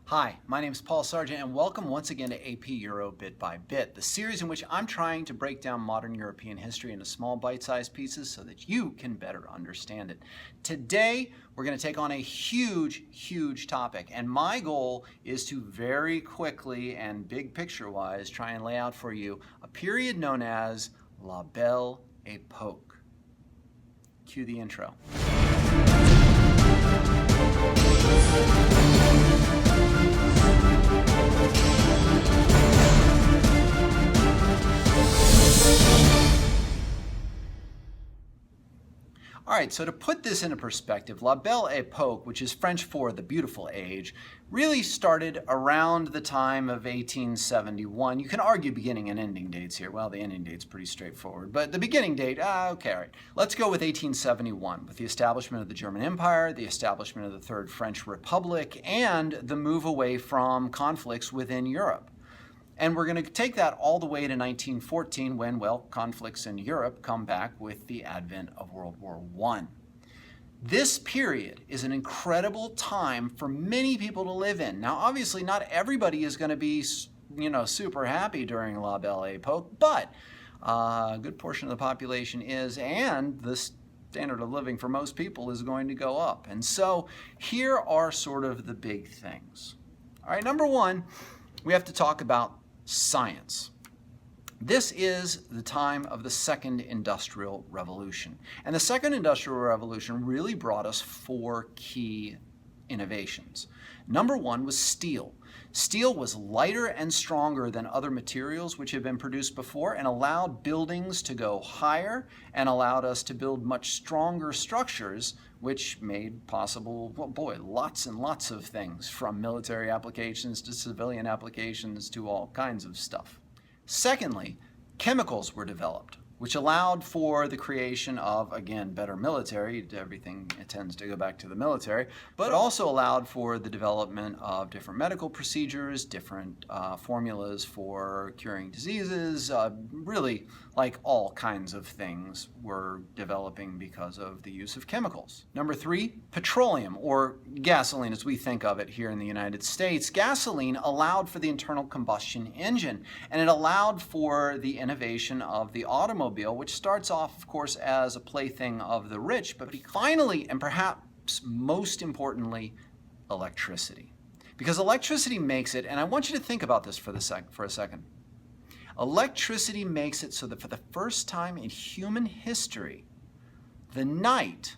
Hi, my name is Paul Sargent and welcome once again to AP Euro Bit by Bit, the series in which I'm trying to break down modern European history into small bite-sized pieces so that you can better understand it. Today, we're going to take on a huge topic, and my goal is to very quickly and big picture-wise try and lay out for you a period known as La Belle Epoque. Cue the intro. All right, so to put this into perspective, La Belle Epoque, which is French for the beautiful age, really started around the time of 1871. You can argue beginning and ending dates here. Well, the ending date's pretty straightforward, but the beginning date, okay, all right. Let's go with 1871, with the establishment of the German Empire, the establishment of the Third French Republic, and the move away from conflicts within Europe. And we're going to take that all the way to 1914 when, well, conflicts in Europe come back with the advent of World War I. This period is an incredible time for many people to live in. Now, obviously, not everybody is going to be, super happy during La Belle Epoque, but a good portion of the population is, and the standard of living for most people is going to go up. And so here are sort of the big things. All right, number one, we have to talk about science. This is the time of the Second Industrial Revolution. And the Second Industrial Revolution really brought us four key innovations. Number one was steel. Steel was lighter and stronger than other materials which had been produced before and allowed buildings to go higher and allowed us to build much stronger structures, which made possible, well, boy, lots and lots of things, from military applications to civilian applications to all kinds of stuff. Secondly, chemicals were developed, which allowed for the creation of, again, better military. Everything tends to go back to the military, but also allowed for the development of different medical procedures, different formulas for curing diseases. Really, like all kinds of things were developing because of the use of chemicals. Number three, petroleum, or gasoline as we think of it here in the United States. Gasoline allowed for the internal combustion engine, and it allowed for the innovation of the automobile, which starts off, of course, as a plaything of the rich, but finally, and perhaps most importantly, electricity. Because electricity makes it, and I want you to think about this for a second. Electricity makes it so that for the first time in human history, the night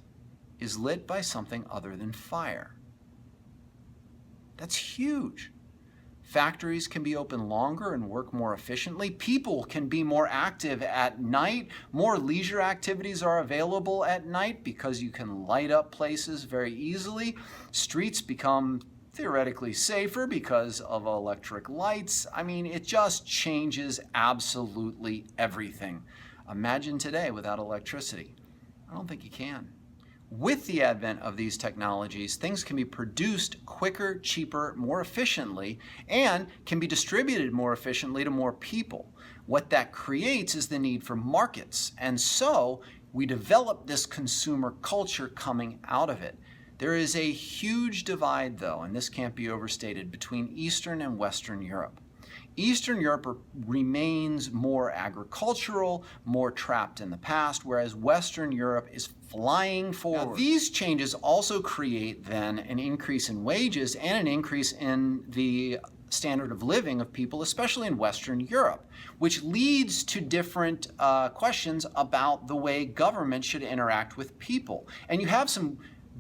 is lit by something other than fire. That's huge. Factories can be open longer and work more efficiently. People can be more active at night. More leisure activities are available at night because you can light up places very easily. Streets become theoretically safer because of electric lights. I mean, it just changes absolutely everything. Imagine today without electricity. I don't think you can. With the advent of these technologies, things can be produced quicker, cheaper, more efficiently, and can be distributed more efficiently to more people. What that creates is the need for markets, and so we develop this consumer culture coming out of it. There is a huge divide, though, and this can't be overstated, between Eastern and Western Europe. Eastern Europe remains more agricultural, more trapped in the past, whereas Western Europe is flying forward. Now, these changes also create then an increase in wages and an increase in the standard of living of people, especially in Western Europe, which leads to different questions about the way government should interact with people. And you have some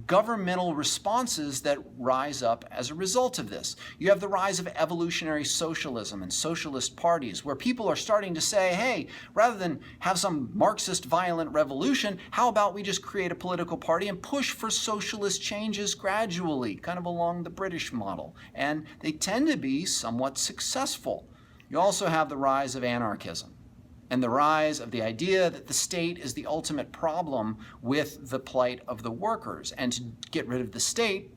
governmental responses that rise up as a result of this. You have the rise of evolutionary socialism and socialist parties, where people are starting to say, hey, rather than have some Marxist violent revolution, how about we just create a political party and push for socialist changes gradually, kind of along the British model. And they tend to be somewhat successful. You also have the rise of anarchism and the rise of the idea that the state is the ultimate problem with the plight of the workers. And to get rid of the state,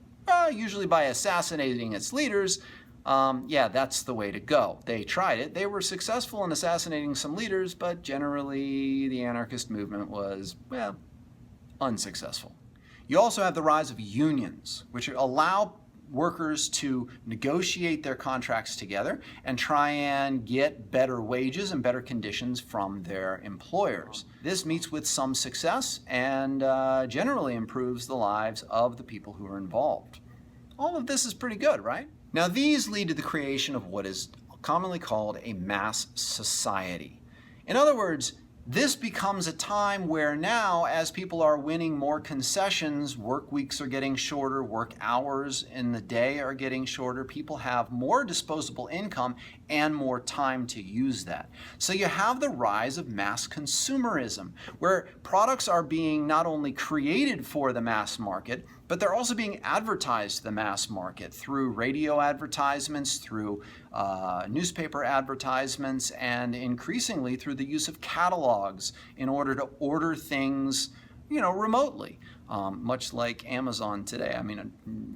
usually by assassinating its leaders, that's the way to go. They tried it. They were successful in assassinating some leaders, but generally the anarchist movement was, unsuccessful. You also have the rise of unions, which allow workers to negotiate their contracts together and try and get better wages and better conditions from their employers. This meets with some success and generally improves the lives of the people who are involved. All of this is pretty good, right? Now, these lead to the creation of what is commonly called a mass society. In other words, this becomes a time where now, as people are winning more concessions, work weeks are getting shorter, work hours in the day are getting shorter, people have more disposable income and more time to use that. So you have the rise of mass consumerism, where products are being not only created for the mass market, but they're also being advertised to the mass market through radio advertisements, through newspaper advertisements, and increasingly through the use of catalogs in order to order things, remotely. Much like Amazon today. I mean,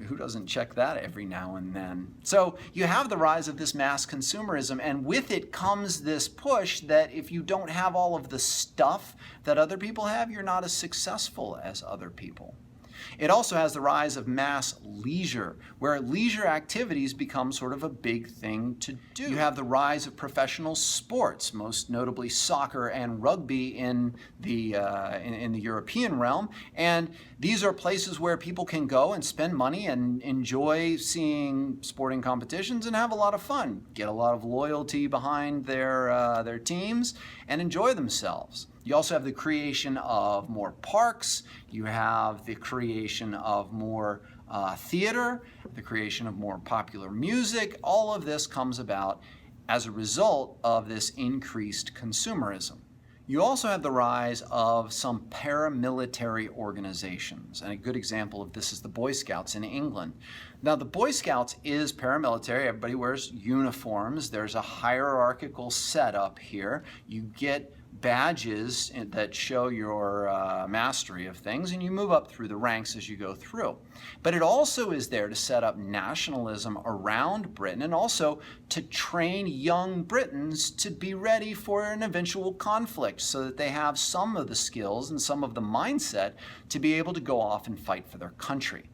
who doesn't check that every now and then? So you have the rise of this mass consumerism, and with it comes this push that if you don't have all of the stuff that other people have, you're not as successful as other people. It also has the rise of mass leisure, where leisure activities become sort of a big thing to do. You have the rise of professional sports, most notably soccer and rugby in the European realm. And these are places where people can go and spend money and enjoy seeing sporting competitions and have a lot of fun, get a lot of loyalty behind their teams, and enjoy themselves. You also have the creation of more parks. You have the creation of more theater, the creation of more popular music. All of this comes about as a result of this increased consumerism. You also have the rise of some paramilitary organizations, and a good example of this is the Boy Scouts in England. Now, the Boy Scouts is paramilitary. Everybody wears uniforms. There's a hierarchical setup here. You get badges that show your mastery of things, and you move up through the ranks as you go through. But it also is there to set up nationalism around Britain and also to train young Britons to be ready for an eventual conflict so that they have some of the skills and some of the mindset to be able to go off and fight for their country.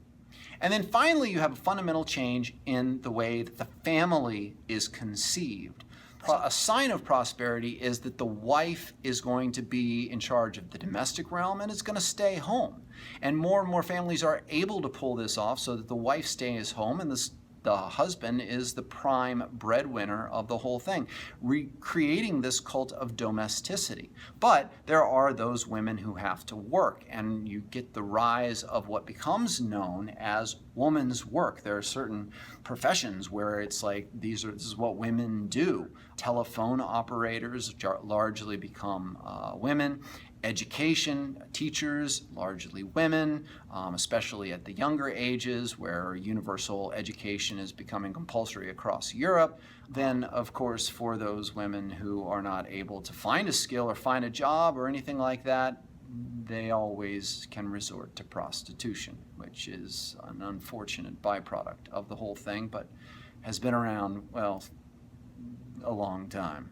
And then finally, you have a fundamental change in the way that the family is conceived. A sign of prosperity is that the wife is going to be in charge of the domestic realm and is going to stay home. And more families are able to pull this off so that the wife stays home and the husband is the prime breadwinner of the whole thing, recreating this cult of domesticity. But there are those women who have to work, and you get the rise of what becomes known as woman's work. There are certain professions where it's like this is what women do. Telephone operators largely become women. Education, teachers, largely women, especially at the younger ages where universal education is becoming compulsory across Europe. Then, of course, for those women who are not able to find a skill or find a job or anything like that, they always can resort to prostitution, which is an unfortunate byproduct of the whole thing, but has been around, well, a long time.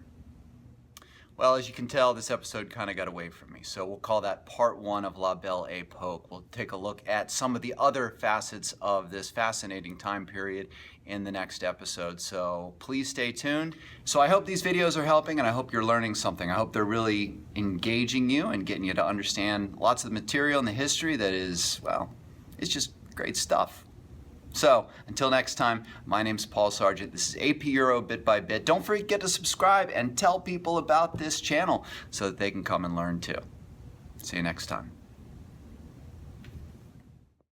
Well, as you can tell, this episode kind of got away from me, so we'll call that part one of La Belle Epoque. We'll take a look at some of the other facets of this fascinating time period in the next episode, so please stay tuned. So I hope these videos are helping, and I hope you're learning something. I hope they're really engaging you and getting you to understand lots of the material and the history that is, well, it's just great stuff. So, until next time, my name's Paul Sargent. This is AP Euro Bit by Bit. Don't forget to subscribe and tell people about this channel so that they can come and learn too. See you next time.